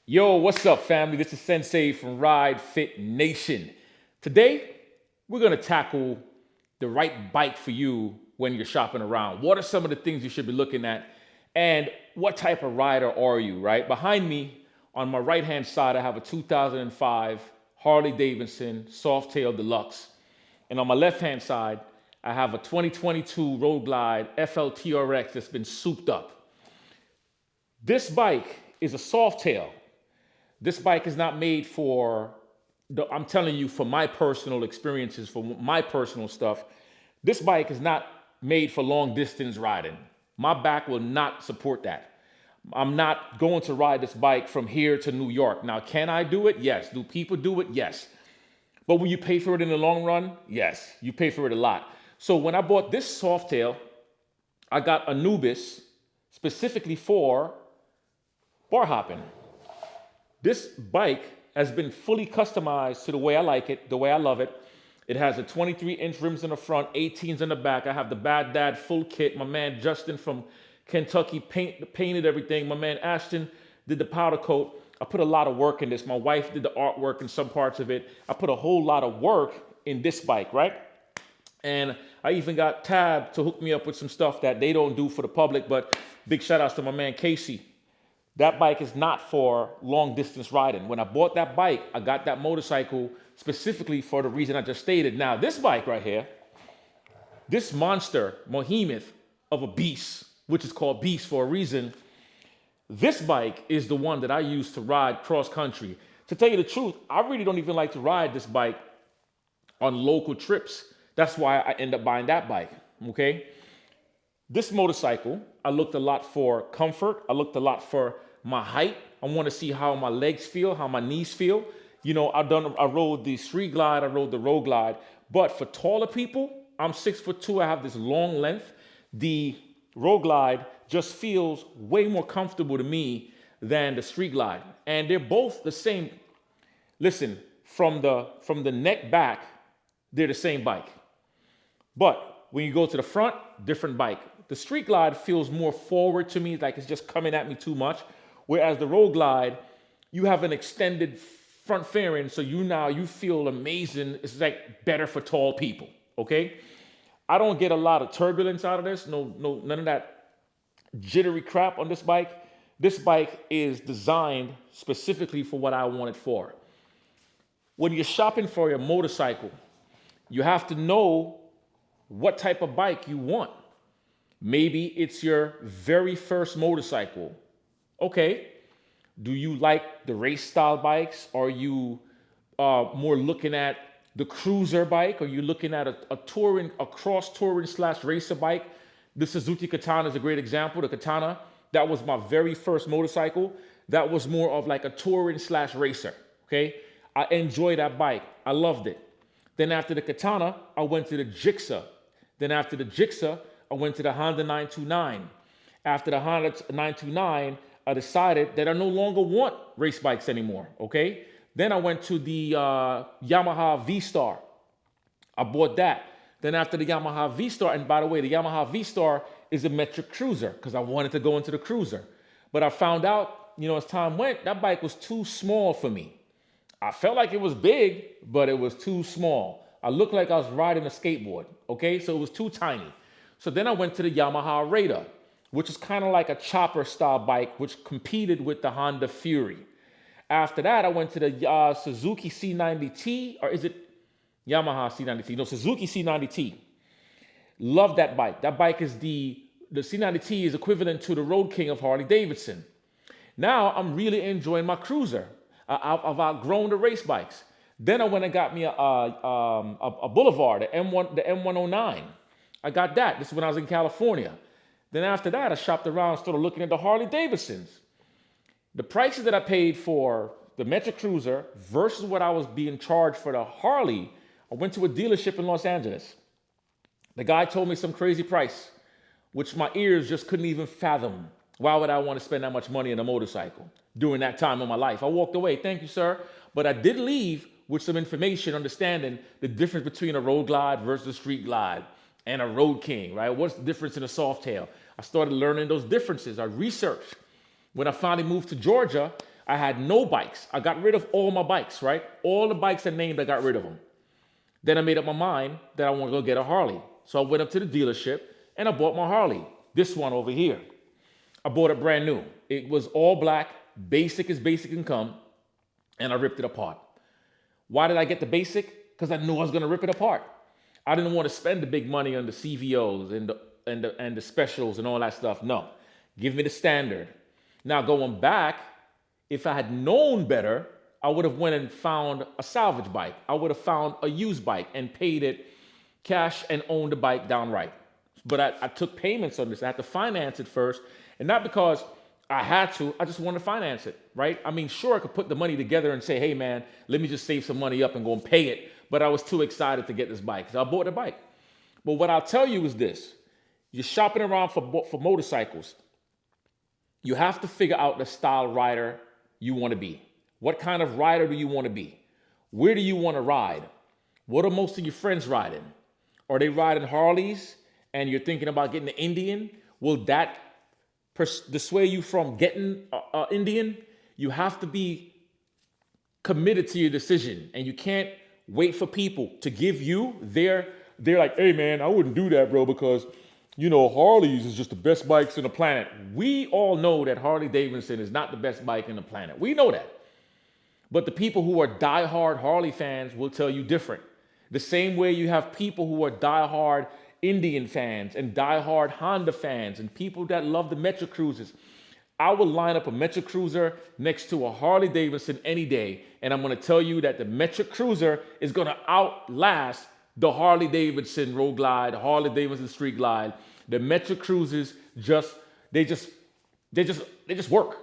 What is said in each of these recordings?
Yo, what's up, family? This is Sensei from Ride Fit Nation. Today, we're gonna tackle the right bike for you when you're shopping around. What are some of the things you should be looking at? And what type of rider are you, right? Behind me, on my right hand side, I have a 2005 Harley Davidson Softail Deluxe. And on my left hand side, I have a 2022 Road Glide FLTRX that's been souped up. This bike is a Softail. This bike is not made for, I'm telling you, for my personal experiences, for my personal stuff, this bike is not made for long distance riding. My back will not support that. I'm not going to ride this bike from here to New York. Now, can I do it? Yes. Do people do it? Yes. But will you pay for it in the long run? Yes. You pay for it a lot. So when I bought this Softail, I got Anubis specifically for bar hopping. This bike has been fully customized to the way I like it, the way I love it. It has a 23-inch rims in the front, 18s in the back. I have the Bad Dad full kit. My man Justin from Kentucky painted everything. My man Ashton did the powder coat. I put a lot of work in this. My wife did the artwork in some parts of it. I put a whole lot of work in this bike, right? And I even got Tab to hook me up with some stuff that they don't do for the public, but big shout outs to my man Casey. That bike is not for long distance riding. When I bought that bike, I got that motorcycle specifically for the reason I just stated. Now, this bike right here, this monster behemoth of a beast, which is called Beast for a reason, this bike is the one that I use to ride cross country. To tell you the truth, I really don't even like to ride this bike on local trips. That's why I end up buying that bike, okay? This motorcycle, I looked a lot for comfort. I looked a lot for my height. I want to see how my legs feel, how my knees feel. You know, I rode the Street Glide, I rode the Road Glide. But for taller people, I'm 6'2", I have this long length. The Road Glide just feels way more comfortable to me than the Street Glide. And they're both the same. Listen, from the neck back, they're the same bike. But when you go to the front, different bike. The Street Glide feels more forward to me, like it's just coming at me too much. Whereas the Road Glide, you have an extended front fairing, so you feel amazing. It's like better for tall people, okay? I don't get a lot of turbulence out of this. No, none of that jittery crap on this bike. This bike is designed specifically for what I want it for. When you're shopping for your motorcycle, you have to know what type of bike you want. Maybe it's your very first motorcycle. Okay. Do you like the race style bikes? Are you more looking at the cruiser bike? Are you looking at a cross touring / racer bike? The Suzuki Katana is a great example. The Katana, that was my very first motorcycle. That was more of like a touring / racer. Okay. I enjoyed that bike. I loved it. Then after the Katana, I went to the Gixxer. Then after the Gixxer, I went to the Honda 929. After the Honda 929, I decided that I no longer want race bikes anymore, okay? Then I went to the Yamaha V-Star. I bought that. Then after the Yamaha V-Star, and by the way, the Yamaha V-Star is a metric cruiser because I wanted to go into the cruiser. But I found out, as time went, that bike was too small for me. I felt like it was big, but it was too small. I looked like I was riding a skateboard, okay? So it was too tiny. So then I went to the Yamaha Raider, which is kind of like a chopper style bike, which competed with the Honda Fury. After that, I went to the Suzuki C90T, or is it Yamaha C90T? No, Suzuki C90T. Love that bike. That bike is the C90T is equivalent to the Road King of Harley Davidson. Now I'm really enjoying my cruiser. I've outgrown the race bikes. Then I went and got me a Boulevard, the M109. I got that. This is when I was in California. Then after that, I shopped around, started looking at the Harley Davidsons. The prices that I paid for the Metro Cruiser versus what I was being charged for the Harley, I went to a dealership in Los Angeles. The guy told me some crazy price, which my ears just couldn't even fathom. Why would I want to spend that much money on a motorcycle during that time of my life? I walked away, thank you, sir. But I did leave with some information, understanding the difference between a Road Glide versus a Street Glide and a Road King, right? What's the difference in a Softail? I started learning those differences. I researched. When I finally moved to Georgia, I had no bikes. I got rid of all my bikes, right? All the bikes I named, I got rid of them. Then I made up my mind that I want to go get a Harley. So I went up to the dealership and I bought my Harley. This one over here. I bought it brand new. It was all black, basic as basic can come, and I ripped it apart. Why did I get the basic? Because I knew I was going to rip it apart. I didn't want to spend the big money on the CVOs and the specials and all that stuff. No, give me the standard. Now going back, if I had known better, I would have went and found a salvage bike. I would have found a used bike and paid it cash and owned the bike downright. But I took payments on this. I had to finance it first, and not because I had to, I just wanted to finance it, right? I mean, sure, I could put the money together and say, hey man, let me just save some money up and go and pay it. But I was too excited to get this bike. So I bought the bike. But what I'll tell you is this. You're shopping around for motorcycles. You have to figure out the style rider you want to be. What kind of rider do you want to be? Where do you want to ride? What are most of your friends riding? Are they riding Harleys and you're thinking about getting an Indian? Will that dissuade you from getting an Indian? You have to be committed to your decision, and you can't wait for people to give you they're like, hey man, I wouldn't do that, bro, because Harleys is just the best bikes on the planet. We all know that Harley Davidson is not the best bike on the planet. We know that. But the people who are diehard Harley fans will tell you different. The same way you have people who are diehard Indian fans and diehard Honda fans and people that love the Metro Cruisers. I will line up a Metro Cruiser next to a Harley Davidson any day, and I'm going to tell you that the Metro Cruiser is going to outlast the Harley Davidson Road Glide, Harley Davidson Street Glide. The Metro Cruisers just work.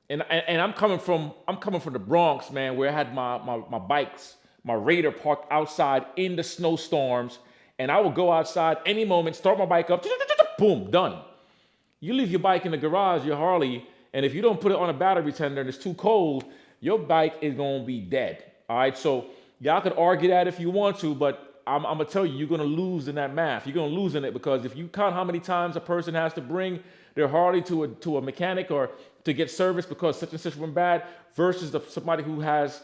And I'm coming from the Bronx, man, where I had my bikes, my Raider parked outside in the snowstorms, and I would go outside any moment, start my bike up, boom, done. You leave your bike in the garage, your Harley, and if you don't put it on a battery tender and it's too cold, your bike is going to be dead. All right, so y'all could argue that if you want to, but I'm going to tell you, you're going to lose in that math. You're going to lose in it, because if you count how many times a person has to bring their Harley to a mechanic or to get service because such and such went bad versus somebody who has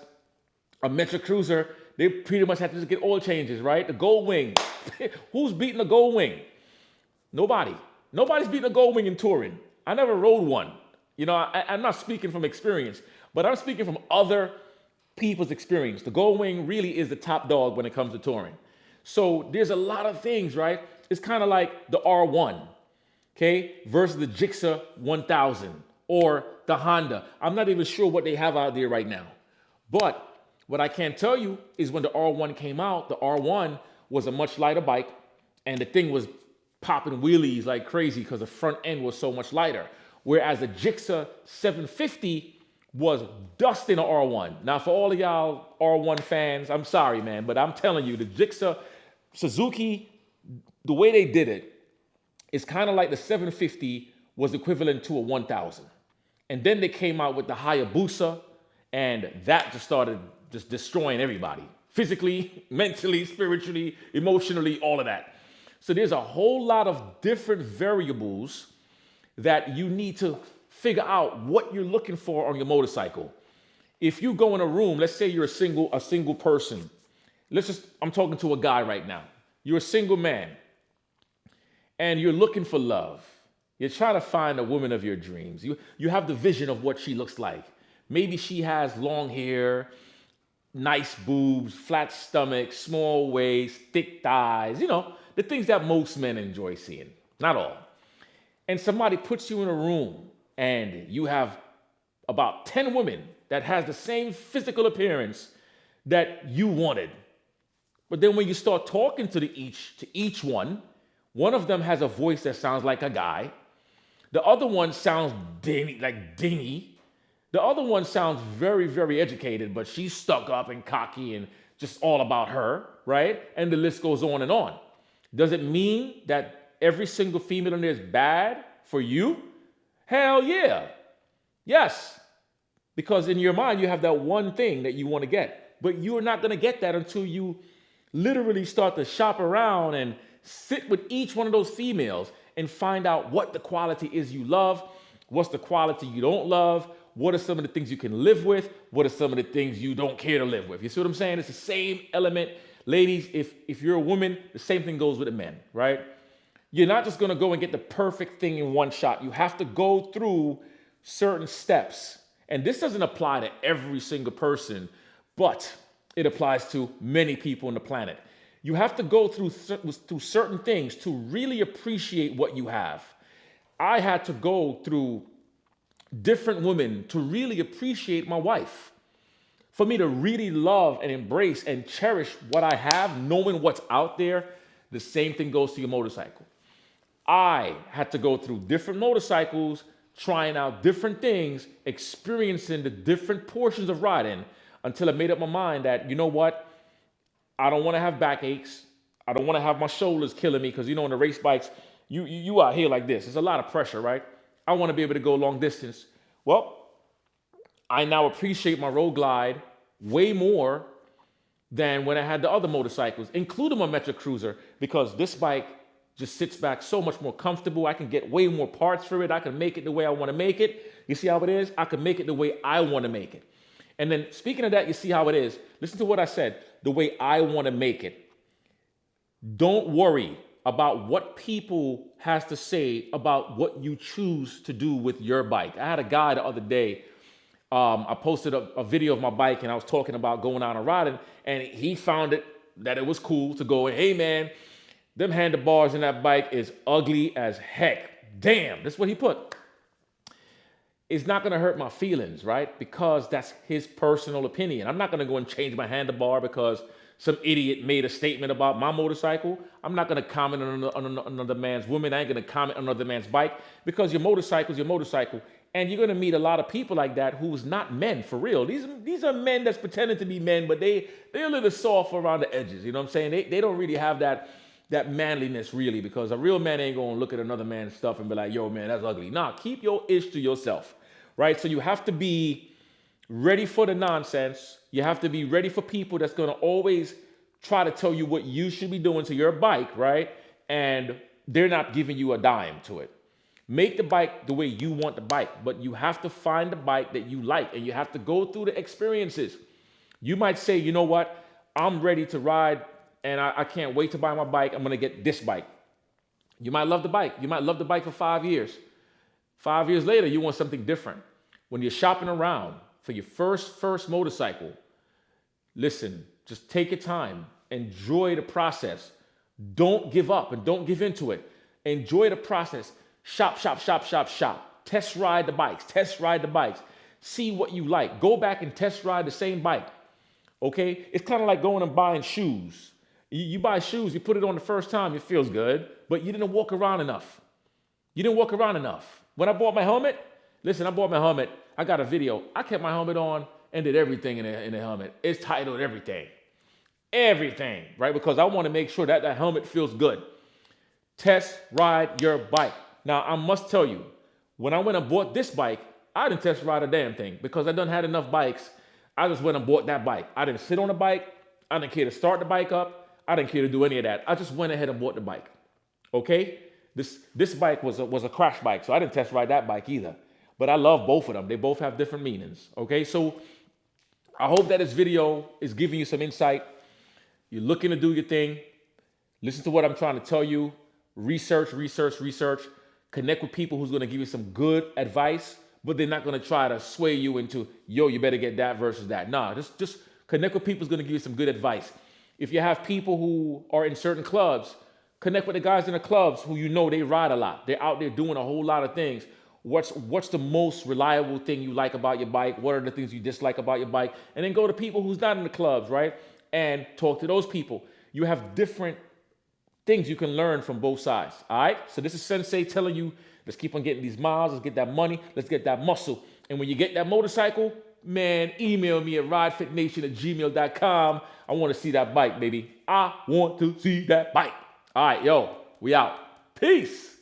a Metro Cruiser, they pretty much have to just get oil changes, right? The Gold Wing. Who's beating the Gold Wing? Nobody. Nobody's beating a Gold Wing in touring. I never rode one. I'm not speaking from experience, but I'm speaking from other people's experience. The Gold Wing really is the top dog when it comes to touring. So there's a lot of things, right? It's kind of like the R1, okay, versus the Gixxer 1000 or the Honda. I'm not even sure what they have out there right now. But what I can tell you is when the R1 came out, the R1 was a much lighter bike, and the thing was popping wheelies like crazy because the front end was so much lighter. Whereas the Gixxer 750 was dusting the R1. Now, for all of y'all R1 fans, I'm sorry, man, but I'm telling you, the Gixxer, Suzuki, the way they did it is kind of like the 750 was equivalent to a 1000. And then they came out with the Hayabusa, and that just started just destroying everybody. Physically, mentally, spiritually, emotionally, all of that. So there's a whole lot of different variables that you need to figure out what you're looking for on your motorcycle. If you go in a room, let's say you're a single person. I'm talking to a guy right now. You're a single man and you're looking for love. You're trying to find a woman of your dreams. You have the vision of what she looks like. Maybe she has long hair, nice boobs, flat stomach, small waist, thick thighs, the things that most men enjoy seeing. Not all. And somebody puts you in a room and you have about 10 women that has the same physical appearance that you wanted. But then when you start talking to each one of them has a voice that sounds like a guy. The other one sounds dingy. The other one sounds very, very educated, but she's stuck up and cocky and just all about her, right? And the list goes on and on. Does it mean that every single female in there is bad for you? Hell yeah. Yes. Because in your mind, you have that one thing that you want to get. But you're not going to get that until you literally start to shop around and sit with each one of those females and find out what the quality is you love, what's the quality you don't love, What are some of the things you can live with? What are some of the things you don't care to live with? You see what I'm saying? It's the same element. Ladies, if you're a woman, the same thing goes with the men, right? You're not just gonna go and get the perfect thing in one shot. You have to go through certain steps. And this doesn't apply to every single person, but it applies to many people on the planet. You have to go through certain things to really appreciate what you have. I had to go through different women to really appreciate my wife. For me to really love and embrace and cherish what I have, knowing what's out there, the same thing goes to your motorcycle. I had to go through different motorcycles, trying out different things, experiencing the different portions of riding until I made up my mind that, you know what? I don't want to have backaches. I don't want to have my shoulders killing me because, on the race bikes, you out here like this. There's a lot of pressure, right? I want to be able to go long distance. Well, I now appreciate my Road Glide way more than when I had the other motorcycles, including my Metro Cruiser, because this bike just sits back so much more comfortable. I can get way more parts for it. I can make it the way I want to make it. You see how it is? I can make it the way I want to make it. And then speaking of that, you see how it is. Listen to what I said, the way I want to make it. Don't worry about what people has to say about what you choose to do with your bike. I had a guy the other day, I posted a video of my bike and I was talking about going out and riding, and he found that it was cool to go, hey man, them handlebars in that bike is ugly as heck. Damn, that's what he put. It's not gonna hurt my feelings, right? Because that's his personal opinion. I'm not gonna go and change my handlebar because some idiot made a statement about my motorcycle. I'm not gonna comment on another man's woman. I ain't gonna comment on another man's bike because your motorcycle is your motorcycle. And you're gonna meet a lot of people like that who's not men for real. These are men that's pretending to be men, but they're a little soft around the edges. You know what I'm saying? They don't really have that manliness really, because a real man ain't gonna look at another man's stuff and be like, yo man, that's ugly. Nah, keep your ish to yourself, right? So you have to be ready for the nonsense. You have to be ready for people that's gonna always try to tell you what you should be doing to your bike, right? And they're not giving you a dime to it. Make the bike the way you want the bike, but you have to find the bike that you like, and you have to go through the experiences. You might say, you know what, I'm ready to ride and I can't wait to buy my bike. I'm gonna get this bike. You might love the bike. You might love the bike for 5 years. 5 years later, you want something different. When you're shopping around for your first motorcycle, listen, just take your time. Enjoy the process. Don't give up and don't give into it. Enjoy the process. Shop. Test ride the bikes. See what you like. Go back and test ride the same bike. Okay? It's kind of like going and buying shoes. You buy shoes, you put it on the first time, it feels good, but you didn't walk around enough. When I bought my helmet, I got a video. I kept my helmet on and did everything in the helmet. It's titled everything, right? Because I want to make sure that helmet feels good. Test ride your bike. Now, I must tell you, when I went and bought this bike, I didn't test ride a damn thing because I done had enough bikes. I just went and bought that bike. I didn't sit on the bike. I didn't care to start the bike up. I didn't care to do any of that. I just went ahead and bought the bike. Okay? This bike was a crash bike, so I didn't test ride that bike either. But I love both of them. They both have different meanings. Okay? So I hope that this video is giving you some insight. You're looking to do your thing. Listen to what I'm trying to tell you. Research. Connect with people who's going to give you some good advice, but they're not going to try to sway you into, yo, you better get that versus that. Nah, just connect with people who's going to give you some good advice. If you have people who are in certain clubs, connect with the guys in the clubs who they ride a lot. They're out there doing a whole lot of things. What's the most reliable thing you like about your bike? What are the things you dislike about your bike? And then go to people who's not in the clubs, right? And talk to those people. You have different things you can learn from both sides, all right? So this is Sensei telling you, let's keep on getting these miles, let's get that money, let's get that muscle. And when you get that motorcycle, man, email me at ridefitnation@gmail.com. I want to see that bike, baby. I want to see that bike. All right, yo, we out. Peace.